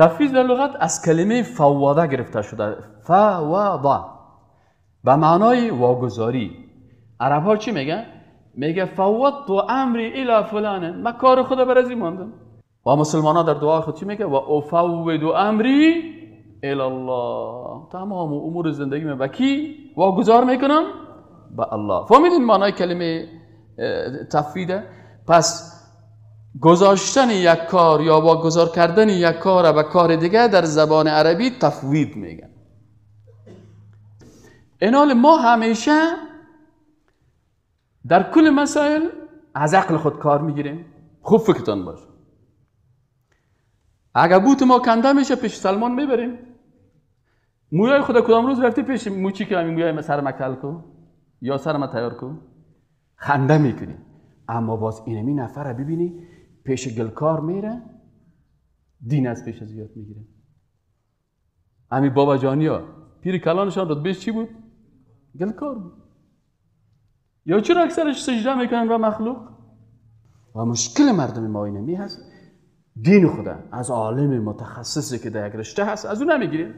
تفویض در لغت از کلمه فوضه گرفته شده. فوضه به معنای واگذاری. عرب ها چی میگن؟ میگه فوضت امری الی فلان، من کار خدا بر ازی ماندم. و مسلمان ها در دعای خود چی میگه؟ و افوض امری الی الله، تمام امور زندگی من به کی واگذار میکنم؟ به الله. فهمیدین معنای کلمه تفویض؟ پس گذاشتن یک کار یا واگذار کردن یک کار به کار دیگه در زبان عربی تفویض میگن. اینال ما همیشه در کل مسائل از عقل خود کار میگیریم. خوب فکرتان باش. اگر بوت ما کنده میشه پیش سلمان میبریم. مویای خدا کدام روز رفتی پیش موچی که همین مویای سر مکل کو یا سر ما تیار کو، خنده میکنی. اما باز اینمی نفر ببینی پیش گلکار میره، دین از پیش زیاد میگیره. همین بابا جانیا پیر کلانشان رتبهش چی بود؟ گلکار بود. یا چرا اکثرش سجده میکنن و مخلوق؟ و مشکل مردم ما اینمی هست، دین خدا از عالم متخصصی که در یک رشته هست از اون نمیگیریم.